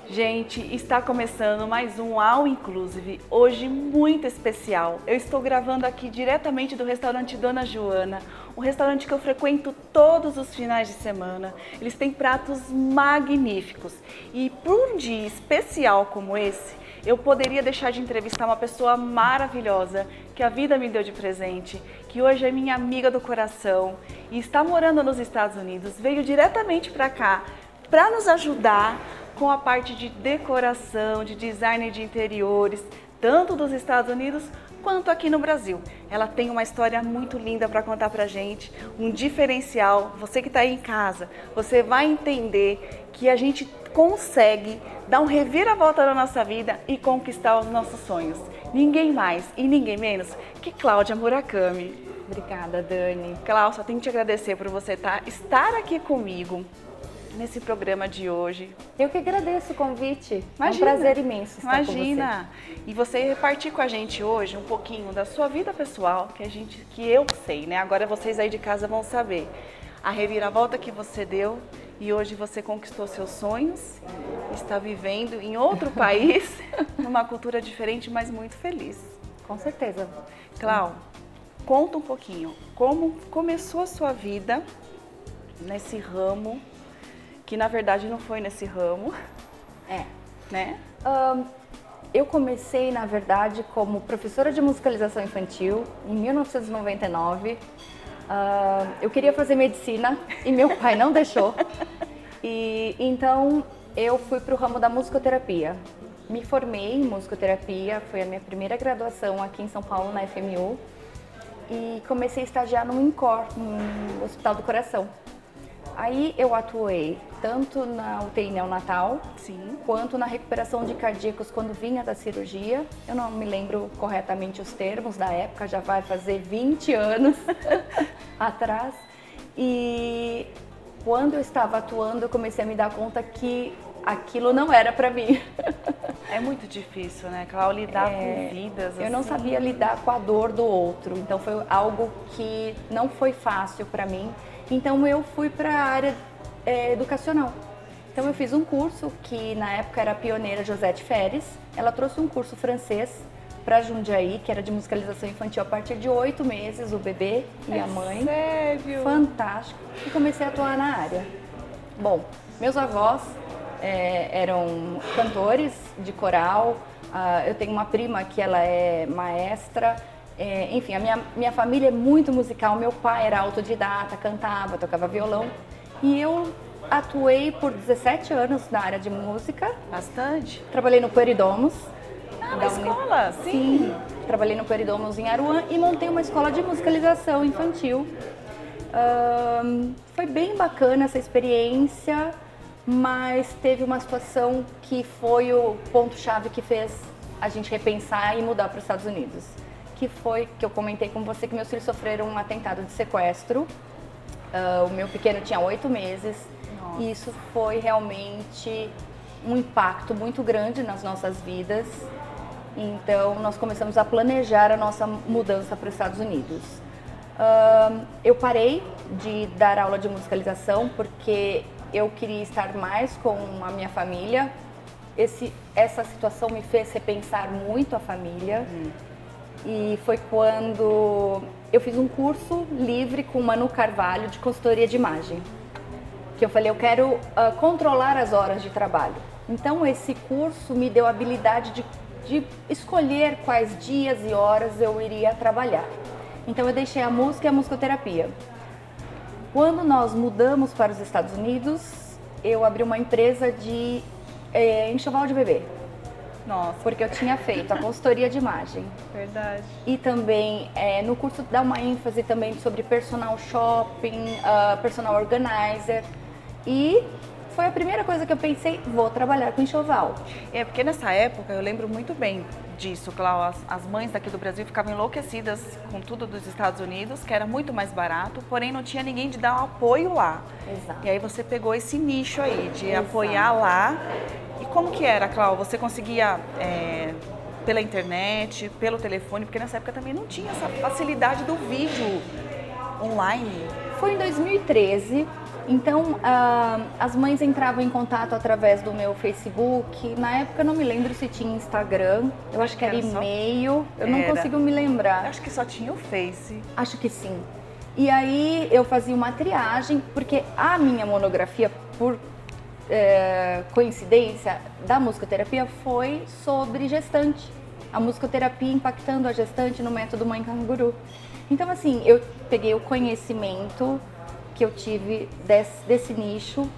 Gente, está começando mais um All Inclusive, hoje muito especial. Eu estou gravando aqui diretamente do restaurante Dona Joana, um restaurante que eu frequento todos os finais de semana. Eles têm pratos magníficos e por um dia especial como esse, eu poderia deixar de entrevistar uma pessoa maravilhosa que a vida me deu de presente, que hoje é minha amiga do coração e está morando nos Estados Unidos, veio diretamente para cá para nos ajudar com a parte de decoração, de design de interiores, tanto dos Estados Unidos quanto aqui no Brasil. Ela tem uma história muito linda para contar pra gente, um diferencial. Você que está aí em casa, você vai entender que a gente consegue dar um reviravolta na nossa vida e conquistar os nossos sonhos. Ninguém mais e ninguém menos que Cláudia Murakami. Obrigada, Dani. Cláudia, só tenho que te agradecer por você estar aqui comigo nesse programa de hoje. Eu que agradeço o convite. Imagina, é um prazer imenso estar com você. Imagina! E você repartir com a gente hoje um pouquinho da sua vida pessoal, que eu sei, né? Agora vocês aí de casa vão saber. A reviravolta que você deu e hoje você conquistou seus sonhos, está vivendo em outro país, numa cultura diferente, mas muito feliz. Com certeza. Clau, conta um pouquinho como começou a sua vida nesse ramo, que na verdade não foi nesse ramo, né? Eu comecei, na verdade, como professora de musicalização infantil em 1999. Eu queria fazer medicina e meu pai não deixou. E então eu fui para o ramo da musicoterapia. Me formei em musicoterapia, foi a minha primeira graduação aqui em São Paulo, na FMU. E comecei a estagiar no INCOR, no Hospital do Coração. Aí eu atuei tanto na UTI neonatal, sim, quanto na recuperação de cardíacos quando vinha da cirurgia. Eu não me lembro corretamente os termos da época, já vai fazer 20 anos atrás. E quando eu estava atuando, eu comecei a me dar conta que aquilo não era para mim. É muito difícil, né, Cláudia, lidar com vidas Eu não assim. sabia lidar com a dor do outro, então foi algo que não foi fácil para mim. Então eu fui para a área educacional. Então eu fiz um curso que na época era a pioneira Josette Feres. Ela trouxe um curso francês para Jundiaí, que era de musicalização infantil a partir de 8 meses, o bebê e a mãe. Sério? Fantástico. E comecei a atuar na área. Bom, meus avós eram cantores de coral. Eu tenho uma prima que ela é maestra. Enfim, a minha família é muito musical. Meu pai era autodidata, cantava, tocava violão. E eu atuei por 17 anos na área de música. Bastante? Trabalhei no Pueridomus. Na escola? Sim. Trabalhei no Pueridomus em Aruan e montei uma escola de musicalização infantil. Foi bem bacana essa experiência, mas teve uma situação que foi o ponto-chave que fez a gente repensar e mudar para os Estados Unidos. Que foi que eu comentei com você que meus filhos sofreram um atentado de sequestro. O meu pequeno tinha 8 meses. Nossa. E isso foi realmente um impacto muito grande nas nossas vidas. Então nós começamos a planejar a nossa mudança para os Estados Unidos. Eu parei de dar aula de musicalização porque eu queria estar mais com a minha família. Essa situação me fez repensar muito a família. E foi quando eu fiz um curso livre com Manu Carvalho de consultoria de imagem. Que eu falei, eu quero controlar as horas de trabalho. Então esse curso me deu a habilidade de escolher quais dias e horas eu iria trabalhar. Então eu deixei a música e a musicoterapia. Quando nós mudamos para os Estados Unidos, eu abri uma empresa de enxoval de bebê. Nossa. Porque eu tinha feito a consultoria de imagem. Verdade. E também no curso dá uma ênfase também sobre personal shopping, personal organizer. E foi a primeira coisa que eu pensei, vou trabalhar com enxoval. Porque nessa época eu lembro muito bem disso, Cláudia. As mães daqui do Brasil ficavam enlouquecidas com tudo dos Estados Unidos, que era muito mais barato, porém não tinha ninguém de dar um apoio lá. Exato. E aí você pegou esse nicho aí de Exato. apoiar lá. E como que era, Cláudia? Você conseguia pela internet, pelo telefone, porque nessa época também não tinha essa facilidade do vídeo online. Foi em 2013 Então, as mães entravam em contato através do meu Facebook. Na época, eu não me lembro se tinha Instagram. Eu acho que era e-mail. Eu não consigo me lembrar. Eu acho que só tinha o Face. Acho que sim. E aí, eu fazia uma triagem, porque a minha monografia, por coincidência, da musicoterapia foi sobre gestante. A musicoterapia impactando a gestante no método Mãe Canguru. Então, assim, eu peguei o conhecimento que eu tive desse nicho.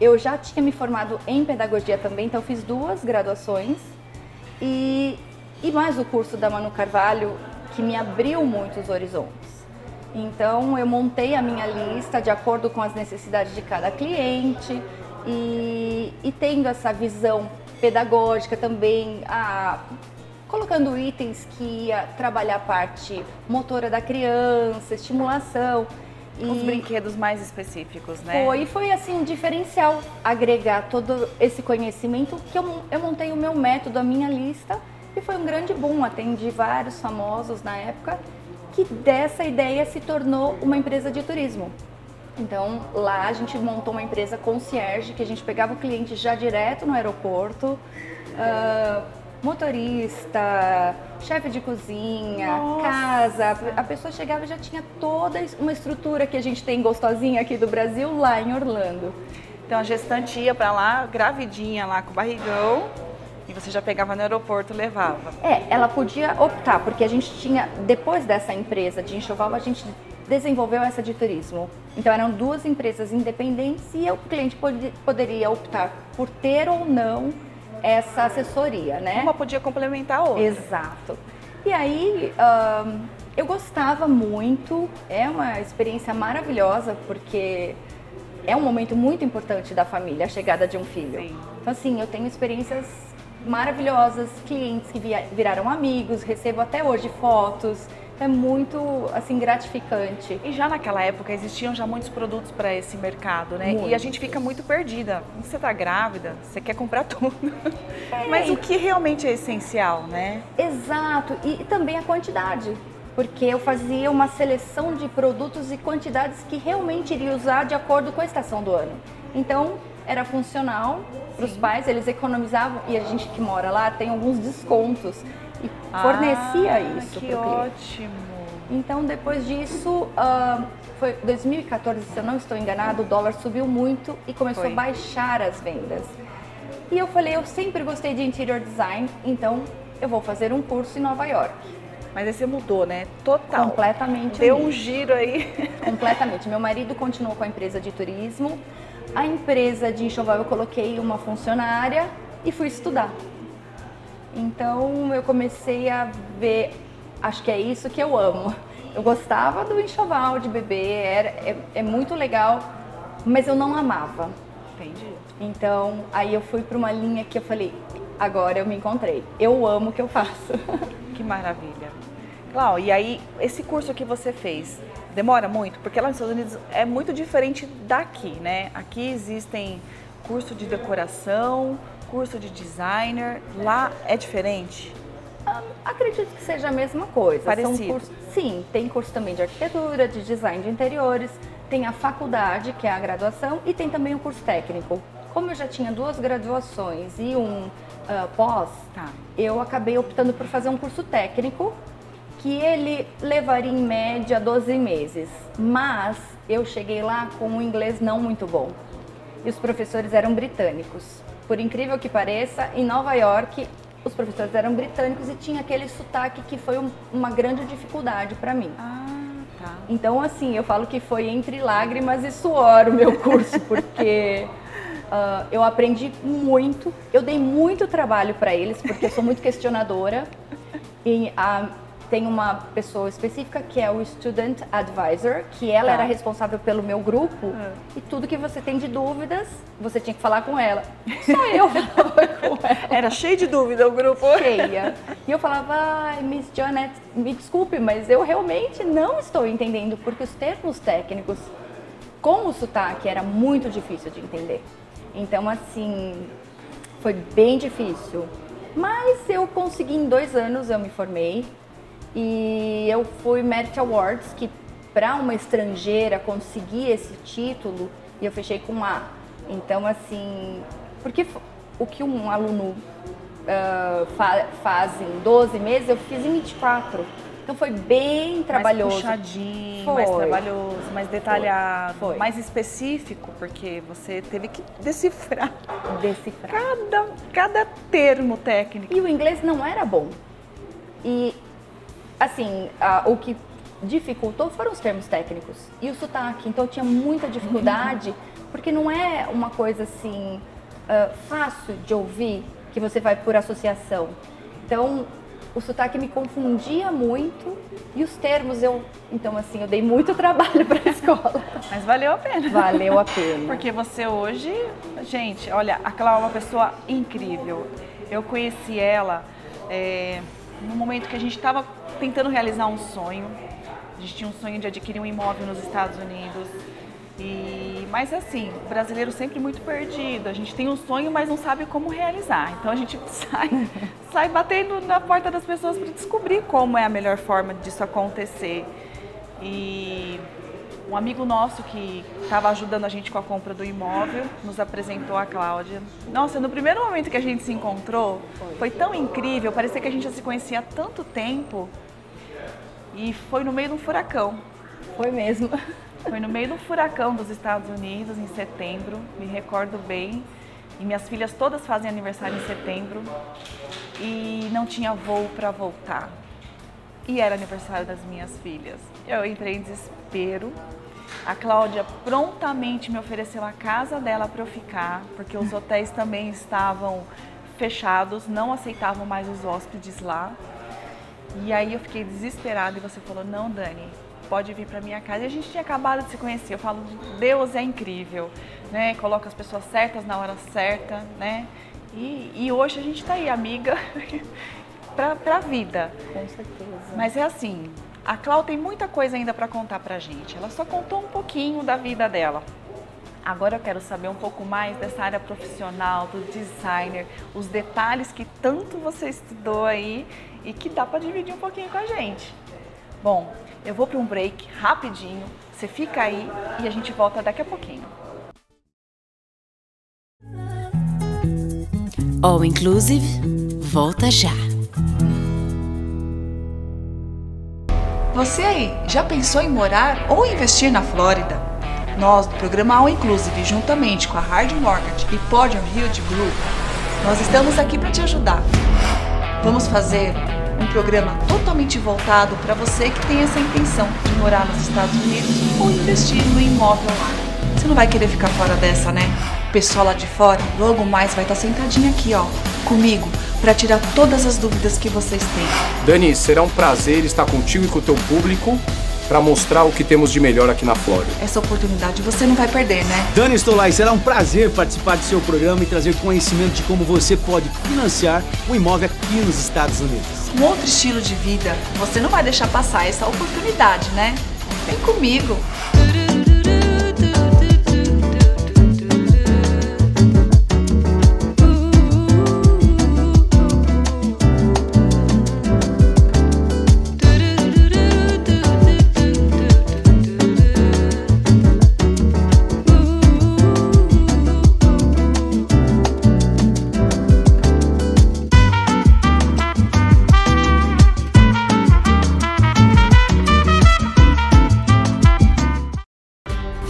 Eu já tinha me formado em pedagogia também, então fiz 2 graduações e mais o curso da Manu Carvalho, que me abriu muitos horizontes. Então eu montei a minha lista de acordo com as necessidades de cada cliente e tendo essa visão pedagógica também, colocando itens que ia trabalhar a parte motora da criança, estimulação. Os brinquedos mais específicos, né? Foi assim um diferencial agregar todo esse conhecimento que eu montei o meu método, a minha lista, e foi um grande boom. Atendi vários famosos na época, que dessa ideia se tornou uma empresa de turismo. Então lá a gente montou uma empresa concierge, que a gente pegava o cliente já direto no aeroporto, motorista, chefe de cozinha, Nossa. casa, a pessoa chegava e já tinha toda uma estrutura que a gente tem gostosinha aqui do Brasil, lá em Orlando. Então a gestante ia pra lá, gravidinha lá com o barrigão, e você já pegava no aeroporto e levava. Ela podia optar, porque a gente tinha, depois dessa empresa de enxoval, a gente desenvolveu essa de turismo. Então eram 2 empresas independentes e o cliente poderia optar por ter ou não essa assessoria, né? Uma podia complementar a outra. Exato. E aí, eu gostava muito, é uma experiência maravilhosa, porque é um momento muito importante da família, a chegada de um filho. Sim. Então, assim, eu tenho experiências maravilhosas, clientes que viraram amigos, recebo até hoje fotos. É muito, assim, gratificante. E já naquela época existiam já muitos produtos para esse mercado, né? Muito. E a gente fica muito perdida. Quando você tá grávida, você quer comprar tudo. Mas o que realmente é essencial, né? Exato. E também a quantidade. Porque eu fazia uma seleção de produtos e quantidades que realmente iria usar de acordo com a estação do ano. Então, era funcional para os pais, eles economizavam, e a gente que mora lá tem alguns descontos. E fornecia isso que para o cliente. ótimo! Então, depois disso, foi 2014, se eu não estou enganado, o dólar subiu muito e começou a baixar as vendas. E eu falei, eu sempre gostei de interior design, então eu vou fazer um curso em Nova York. Mas aí você mudou, né? Total. Completamente. Deu um giro aí. Completamente. Meu marido continuou com a empresa de turismo. A empresa de enxoval eu coloquei uma funcionária e fui estudar. Então eu comecei a ver, acho que é isso que eu amo. Eu gostava do enxoval de bebê, é muito legal, mas eu não amava. Entendi. Então aí eu fui para uma linha que eu falei, agora eu me encontrei, eu amo o que eu faço. Que maravilha. Clau, e aí esse curso que você fez, demora muito? Porque lá nos Estados Unidos é muito diferente daqui, né? Aqui existem curso de decoração, curso de designer, lá é diferente? Acredito que seja a mesma coisa. Parecido. Sim, tem curso também de arquitetura, de design de interiores, tem a faculdade, que é a graduação, e tem também o curso técnico. Como eu já tinha 2 graduações e um pós, eu acabei optando por fazer um curso técnico, que ele levaria em média 12 meses. Mas eu cheguei lá com um inglês não muito bom. E os professores eram britânicos. Por incrível que pareça, em Nova York, os professores eram britânicos e tinha aquele sotaque que foi uma grande dificuldade para mim. Então, assim, eu falo que foi entre lágrimas e suor o meu curso, porque eu aprendi muito, eu dei muito trabalho para eles, porque eu sou muito questionadora. E tem uma pessoa específica que é o Student Advisor, que ela era responsável pelo meu grupo, e tudo que você tem de dúvidas, você tinha que falar com ela. Só eu falava com ela. Era cheio de dúvida o grupo. Cheia. E eu falava, Miss Janet, me desculpe, mas eu realmente não estou entendendo, porque os termos técnicos com o sotaque era muito difícil de entender. Então, assim, foi bem difícil. Mas eu consegui, em 2 anos eu me formei. E eu fui Merit Awards, que para uma estrangeira conseguir esse título e eu fechei com A. Então, assim, porque o que um aluno faz em 12 meses, eu fiz em 24. Então foi bem trabalhoso. Mais puxadinho, mais trabalhoso, mais detalhado, mais específico, porque você teve que decifrar. Cada termo técnico. E o inglês não era bom. E, assim, o que dificultou foram os termos técnicos e o sotaque. Então eu tinha muita dificuldade, porque não é uma coisa assim fácil de ouvir, que você vai por associação. Então o sotaque me confundia muito e os termos então assim, eu dei muito trabalho para a escola. Mas valeu a pena. Valeu a pena. Porque você hoje, gente, olha, a Clau é uma pessoa incrível. Eu conheci ela no momento que a gente estava tentando realizar um sonho. A gente tinha um sonho de adquirir um imóvel nos Estados Unidos. Mas assim, o brasileiro sempre muito perdido. A gente tem um sonho, mas não sabe como realizar. Então a gente sai batendo na porta das pessoas para descobrir como é a melhor forma disso acontecer. E um amigo nosso que estava ajudando a gente com a compra do imóvel nos apresentou a Cláudia. Nossa, no primeiro momento que a gente se encontrou, foi tão incrível, parecia que a gente já se conhecia há tanto tempo. E foi no meio de um furacão. Foi mesmo. Foi no meio do furacão dos Estados Unidos, em setembro, me recordo bem. E minhas filhas todas fazem aniversário em setembro. E não tinha voo para voltar. E era aniversário das minhas filhas. Eu entrei em desespero. A Cláudia prontamente me ofereceu a casa dela para eu ficar, porque os hotéis também estavam fechados, não aceitavam mais os hóspedes lá. E aí eu fiquei desesperada e você falou, não, Dani, pode vir para minha casa. E a gente tinha acabado de se conhecer. Eu falo, Deus é incrível, né? Coloca as pessoas certas na hora certa, né? E hoje a gente está aí, amiga, para a vida. Com certeza. Mas é assim, a Clau tem muita coisa ainda para contar pra gente. Ela só contou um pouquinho da vida dela. Agora eu quero saber um pouco mais dessa área profissional, do designer, os detalhes que tanto você estudou aí e que dá para dividir um pouquinho com a gente. Bom, eu vou para um break rapidinho, você fica aí e a gente volta daqui a pouquinho. All Inclusive, volta já. Você aí, já pensou em morar ou investir na Flórida? Nós, do programa All Inclusive, juntamente com a Hard Mortgage e Podium Realty Group, nós estamos aqui para te ajudar. Vamos fazer um programa totalmente voltado para você que tem essa intenção de morar nos Estados Unidos ou investir no imóvel lá. Você não vai querer ficar fora dessa, né? O pessoal lá de fora, logo mais, vai estar sentadinho aqui, ó, comigo, para tirar todas as dúvidas que vocês têm. Dani, será um prazer estar contigo e com o teu público para mostrar o que temos de melhor aqui na Flórida. Essa oportunidade você não vai perder, né? Dani Stolay, será um prazer participar do seu programa e trazer conhecimento de como você pode financiar um imóvel aqui nos Estados Unidos. Um outro estilo de vida, você não vai deixar passar essa oportunidade, né? Vem comigo!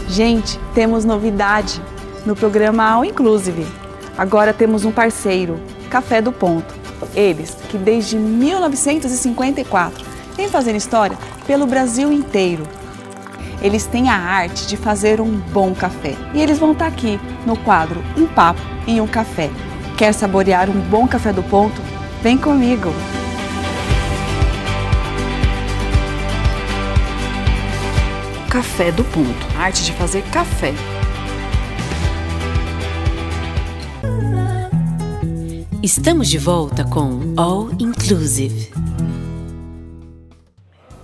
Gente, temos novidade no programa All Inclusive. Agora temos um parceiro, Café do Ponto. Eles, que desde 1954 vêm fazendo história pelo Brasil inteiro. Eles têm a arte de fazer um bom café. E eles vão estar aqui no quadro Um Papo e um Café. Quer saborear um bom café do ponto? Vem comigo! Café do Ponto, a arte de fazer café. Estamos de volta com All Inclusive.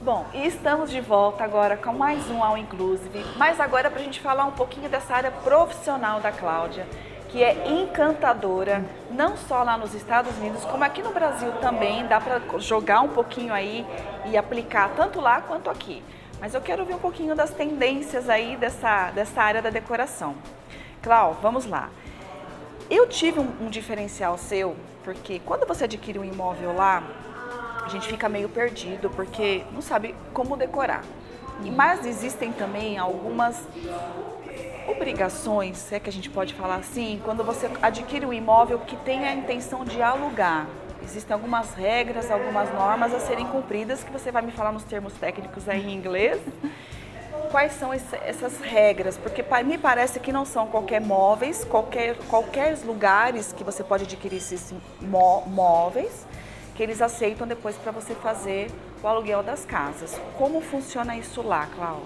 Bom, e estamos de volta agora com mais um All Inclusive, mas agora para a gente falar um pouquinho dessa área profissional da Cláudia, que é encantadora, não só lá nos Estados Unidos, como aqui no Brasil também, dá para jogar um pouquinho aí e aplicar tanto lá quanto aqui. Mas eu quero ver um pouquinho das tendências aí dessa área da decoração. Clau, vamos lá. Eu tive um diferencial seu, porque quando você adquire um imóvel lá, a gente fica meio perdido, porque não sabe como decorar. Mas existem também algumas obrigações, se é que a gente pode falar assim, quando você adquire um imóvel que tem a intenção de alugar. Existem algumas regras, algumas normas a serem cumpridas, que você vai me falar nos termos técnicos aí em inglês. Quais são essas regras? Porque me parece que não são qualquer móveis, qualquer lugares que você pode adquirir esses móveis, que eles aceitam depois para você fazer o aluguel das casas. Como funciona isso lá, Clau?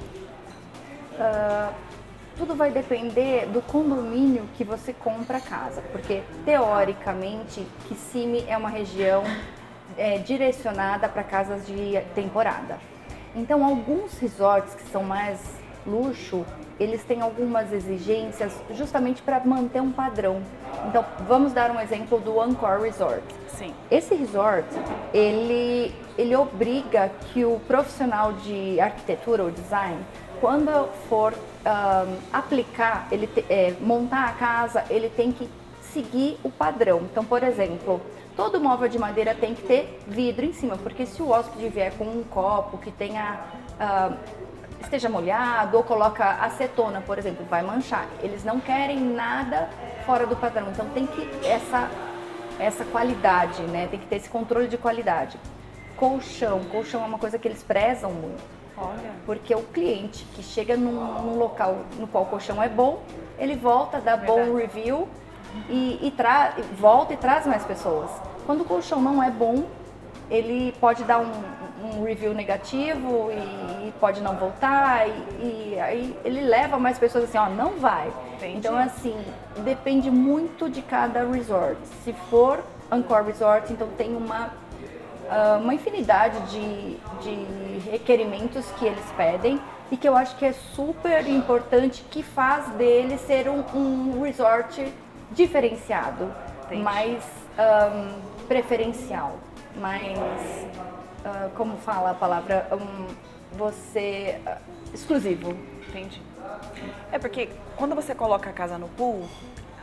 Tudo vai depender do condomínio que você compra a casa, porque teoricamente Kissimmee é uma região direcionada para casas de temporada. Então alguns resorts que são mais luxo, eles têm algumas exigências justamente para manter um padrão. Então vamos dar um exemplo do Encore Resort. Sim. Esse resort, ele obriga que o profissional de arquitetura ou design, quando for aplicar, montar a casa, ele tem que seguir o padrão. Então, por exemplo, todo móvel de madeira tem que ter vidro em cima, porque se o hóspede vier com um copo que esteja molhado ou coloca acetona, por exemplo, vai manchar. Eles não querem nada fora do padrão, então tem que essa qualidade, né? Tem que ter esse controle de qualidade. Colchão é uma coisa que eles prezam muito. Olha. Porque o cliente que chega num local no qual o colchão é bom, ele volta, dá bom review volta e traz mais pessoas. Quando o colchão não é bom, ele pode dar um review negativo e pode não voltar e aí ele leva mais pessoas assim, ó, não vai. Entendi. Então assim, depende muito de cada resort. Se for Encore Resort, então tem uma infinidade de requerimentos que eles pedem e que eu acho que é super importante, que faz dele ser um resort diferenciado, mais preferencial, mais, como fala a palavra, exclusivo. Entendi. É porque quando você coloca a casa no pool,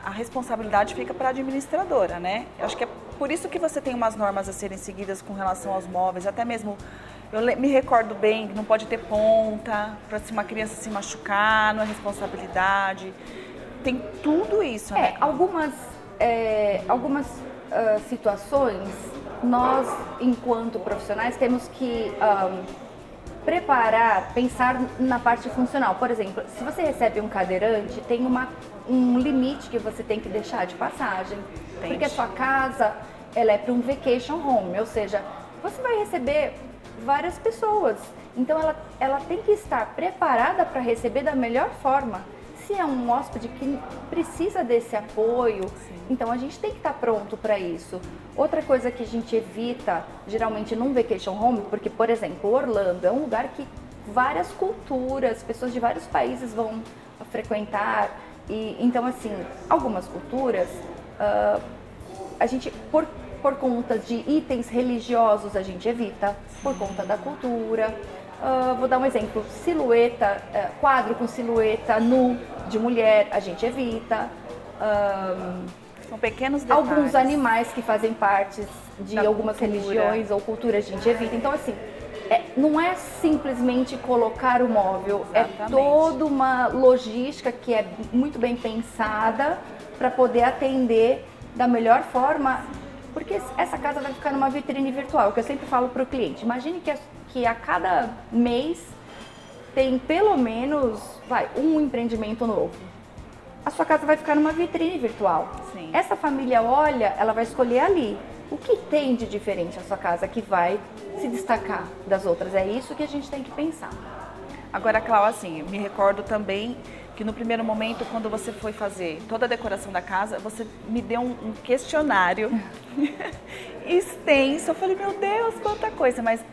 a responsabilidade fica para a administradora, né? Eu acho que é por isso que você tem umas normas a serem seguidas com relação aos móveis, até mesmo, eu me recordo bem, que não pode ter ponta, para se uma criança se machucar, não é responsabilidade. Tem tudo isso, né? Algumas situações, nós, enquanto profissionais, temos que pensar na parte funcional. Por exemplo, se você recebe um cadeirante, tem um limite que você tem que deixar de passagem. Entendi. Porque a sua casa, ela é para um vacation home, ou seja, você vai receber várias pessoas. Então ela tem que estar preparada para receber da melhor forma. Se é um hóspede que precisa desse apoio, então a gente tem que estar pronto para isso. Outra coisa que a gente evita, geralmente num vacation home, porque, por exemplo, Orlando é um lugar que várias culturas, pessoas de vários países vão frequentar. E, então, assim, algumas culturas, a gente, por conta de itens religiosos, a gente evita, por conta da cultura. Vou dar um exemplo, quadro com silhueta nu de mulher, a gente evita. São pequenos detalhes. Alguns animais que fazem parte de algumas religiões ou culturas, a gente evita. Então, assim, não é simplesmente colocar o móvel, Exatamente. É toda uma logística que é muito bem pensada para poder atender da melhor forma, porque essa casa vai ficar numa vitrine virtual, que eu sempre falo para o cliente. Imagine que a cada mês tem pelo menos um empreendimento novo. A sua casa vai ficar numa vitrine virtual. Sim. Essa família olha, ela vai escolher ali. O que tem de diferente a sua casa que vai se destacar das outras? É isso que a gente tem que pensar. Agora, Clau, assim, eu me recordo também que no primeiro momento, quando você foi fazer toda a decoração da casa, você me deu um questionário extenso. Eu falei, meu Deus, quanta coisa, mas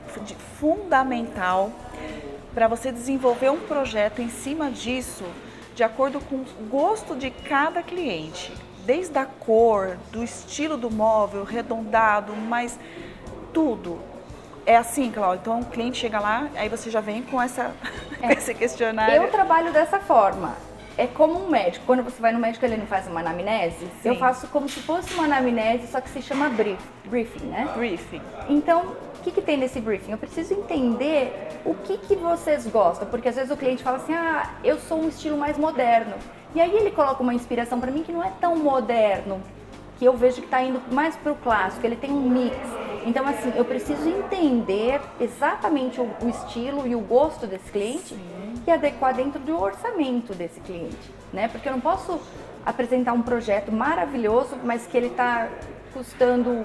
fundamental para você desenvolver um projeto em cima disso, de acordo com o gosto de cada cliente. Desde a cor, do estilo do móvel, arredondado, mas tudo. É assim, Cláudia, então o cliente chega lá, aí você já vem com com esse questionário. Eu trabalho dessa forma. É como um médico. Quando você vai no médico, ele não faz uma anamnese. Sim. Eu faço como se fosse uma anamnese, só que se chama briefing, né? Briefing. Então, o que tem nesse briefing? Eu preciso entender o que vocês gostam, porque às vezes o cliente fala assim, eu sou um estilo mais moderno. E aí ele coloca uma inspiração para mim que não é tão moderno, que eu vejo que está indo mais para o clássico, ele tem um mix. Então, assim, eu preciso entender exatamente o estilo e o gosto desse cliente e adequar dentro do orçamento desse cliente, né? Porque eu não posso apresentar um projeto maravilhoso, mas que ele está custando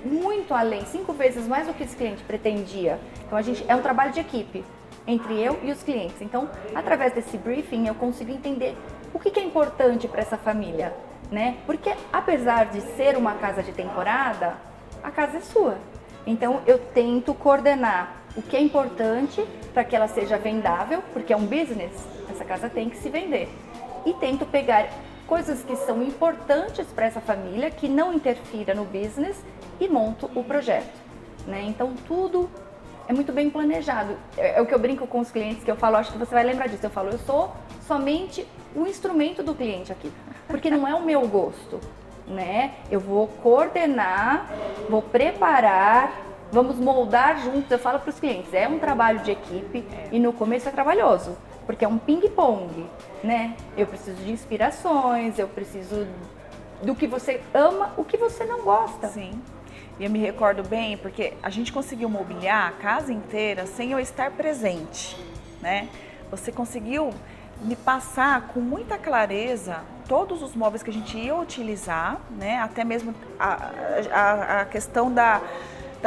muito além, 5 vezes mais do que esse cliente pretendia. Então, é um trabalho de equipe entre eu e os clientes. Então, através desse briefing, eu consigo entender o que é importante para essa família, né? Porque apesar de ser uma casa de temporada, a casa é sua. Então eu tento coordenar o que é importante para que ela seja vendável, porque é um business, essa casa tem que se vender. E tento pegar coisas que são importantes para essa família, que não interfira no business e monto o projeto, né? Então tudo é muito bem planejado. É o que eu brinco com os clientes, que eu falo, acho que você vai lembrar disso, eu falo, eu sou somente o instrumento do cliente aqui, porque não é o meu gosto, né? Eu vou coordenar, vou preparar, vamos moldar juntos. Eu falo para os clientes, é um trabalho de equipe e no começo é trabalhoso, porque é um ping-pong, né? Eu preciso de inspirações, eu preciso do que você ama, o que você não gosta. Sim. E eu me recordo bem, porque a gente conseguiu mobiliar a casa inteira sem eu estar presente, né? Você conseguiu me passar com muita clareza todos os móveis que a gente ia utilizar, né? Até mesmo a questão da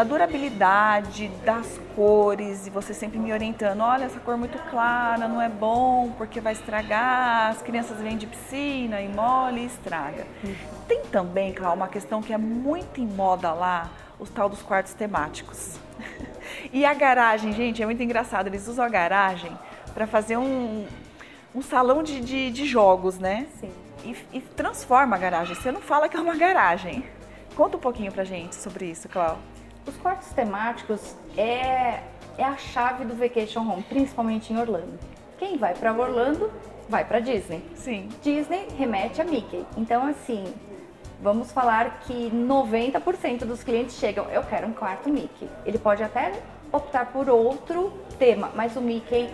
durabilidade, das cores, e você sempre me orientando, olha, essa cor muito clara, não é bom, porque vai estragar, as crianças vêm de piscina e mole e estraga. Tem também, Cláudia, uma questão que é muito em moda lá, os tal dos quartos temáticos. E a garagem, gente, é muito engraçado, eles usam a garagem para fazer um salão de jogos, né? Sim. E transforma a garagem, você não fala que é uma garagem. Conta um pouquinho pra gente sobre isso, Cláudia. Os quartos temáticos é a chave do vacation home, principalmente em Orlando. Quem vai para Orlando, vai para Disney. Sim. Disney remete a Mickey. Então, assim, vamos falar que 90% dos clientes chegam, eu quero um quarto Mickey. Ele pode até optar por outro tema, mas o Mickey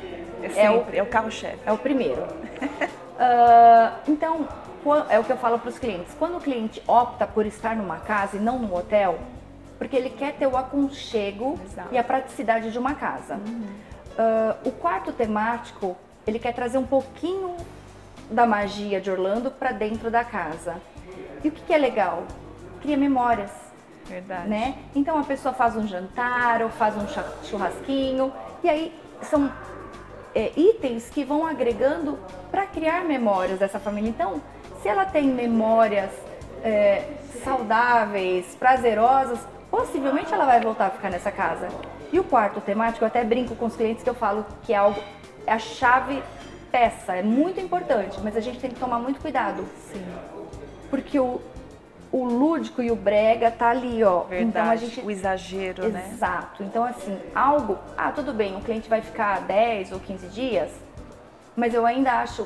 é o carro-chefe. É o primeiro. Então, é o que eu falo para os clientes. Quando o cliente opta por estar numa casa e não num hotel, porque ele quer ter o aconchego e a praticidade de uma casa. O quarto temático, ele quer trazer um pouquinho da magia de Orlando para dentro da casa. E o que é legal? Cria memórias. Verdade. Né? Então a pessoa faz um jantar ou faz um churrasquinho, e aí são itens que vão agregando para criar memórias dessa família. Então, se ela tem memórias saudáveis, prazerosas, possivelmente ela vai voltar a ficar nessa casa. E o quarto temático, eu até brinco com os clientes que eu falo que é a chave peça, é muito importante, mas a gente tem que tomar muito cuidado. Sim. Porque o lúdico e o brega tá ali, ó. Verdade, então a gente... o exagero, né? Exato. Então, assim, tudo bem, o cliente vai ficar 10 ou 15 dias, mas eu ainda acho,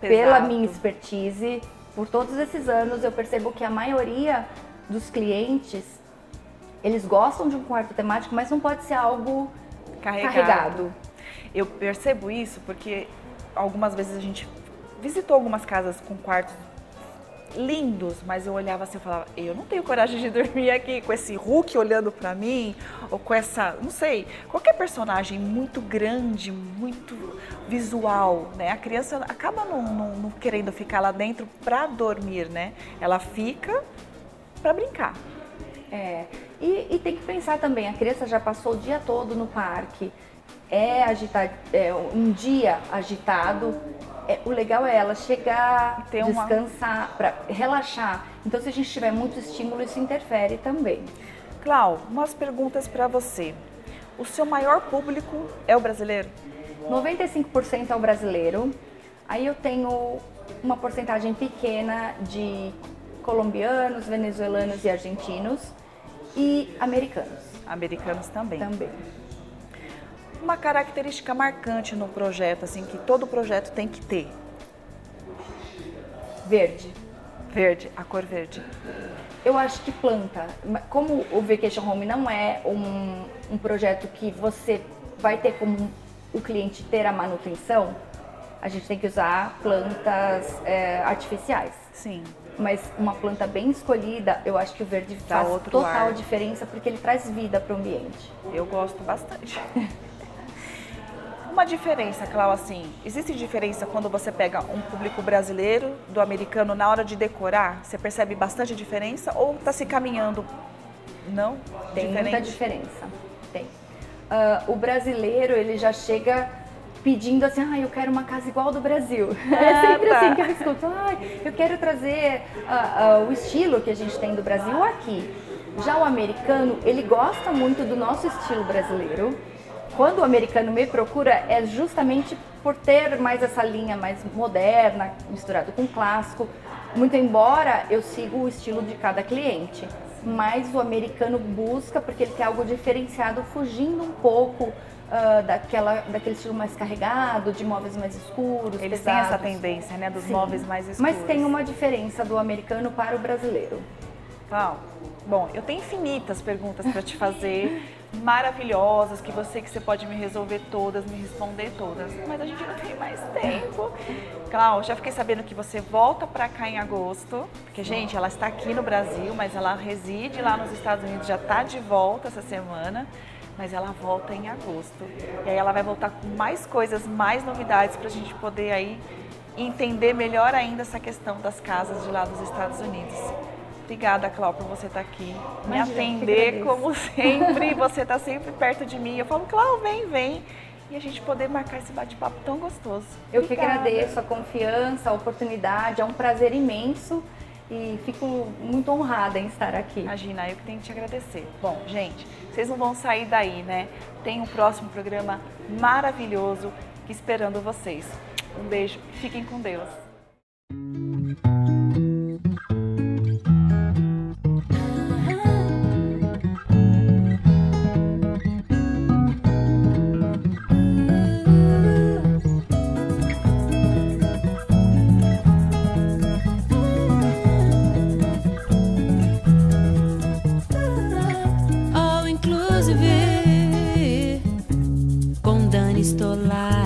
pela minha expertise, por todos esses anos, eu percebo que a maioria dos clientes, eles gostam de um quarto temático, mas não pode ser algo carregado. Eu percebo isso porque algumas vezes a gente visitou algumas casas com quartos lindos, mas eu olhava assim e falava, eu não tenho coragem de dormir aqui com esse Hulk olhando pra mim, ou com essa, não sei, qualquer personagem muito grande, muito visual, né? A criança acaba não querendo ficar lá dentro pra dormir, né? Ela fica pra brincar. E tem que pensar também, a criança já passou o dia todo no parque, um dia agitado. O legal é ela chegar, descansar, para relaxar. Então, se a gente tiver muito estímulo, isso interfere também. Clau, umas perguntas para você. O seu maior público é o brasileiro? 95% é o brasileiro. Aí eu tenho uma porcentagem pequena de colombianos, venezuelanos e argentinos e americanos. Americanos também. Também. Uma característica marcante no projeto, assim, que todo projeto tem que ter. Verde. Verde, a cor verde. Eu acho que planta. Como o Vacation Home não é um projeto que você vai ter como o cliente ter a manutenção, a gente tem que usar plantas artificiais. Sim. Mas uma planta bem escolhida, eu acho que o verde faz total diferença, porque ele traz vida para o ambiente. Eu gosto bastante. Uma diferença, Clau, assim, existe diferença quando você pega um público brasileiro do americano na hora de decorar? Você percebe bastante diferença ou está se caminhando? Não? Tem muita diferença. Tem. O brasileiro, ele já chega pedindo assim, eu quero uma casa igual do Brasil. É sempre assim que eu escuto, eu quero trazer o estilo que a gente tem do Brasil aqui. Já o americano, ele gosta muito do nosso estilo brasileiro. Quando o americano me procura, é justamente por ter mais essa linha mais moderna, misturado com clássico. Muito embora eu siga o estilo de cada cliente, mas o americano busca porque ele tem algo diferenciado, fugindo um pouco daquele estilo mais carregado, de móveis mais escuros, Eles pesados. têm essa tendência, né, dos Sim. móveis mais escuros. Mas tem uma diferença do americano para o brasileiro. Clau, bom, eu tenho infinitas perguntas para te fazer, maravilhosas, que você pode me resolver todas, me responder todas, mas a gente não tem mais tempo. Clau, já fiquei sabendo que você volta para cá em agosto, porque, gente, ela está aqui no Brasil, mas ela reside lá nos Estados Unidos, já está de volta essa semana, mas ela volta em agosto. E aí ela vai voltar com mais coisas, mais novidades para a gente poder aí entender melhor ainda essa questão das casas de lá dos Estados Unidos. Obrigada, Clau, por você estar aqui, me atender como sempre, você está sempre perto de mim. Eu falo, Clau, vem, e a gente poder marcar esse bate-papo tão gostoso. Eu que agradeço a confiança, a oportunidade, é um prazer imenso e fico muito honrada em estar aqui. Imagina, eu que tenho que te agradecer. Bom, gente, vocês não vão sair daí, né? Tem um próximo programa maravilhoso esperando vocês. Um beijo, fiquem com Deus. All Inclusive com Dani Stolar.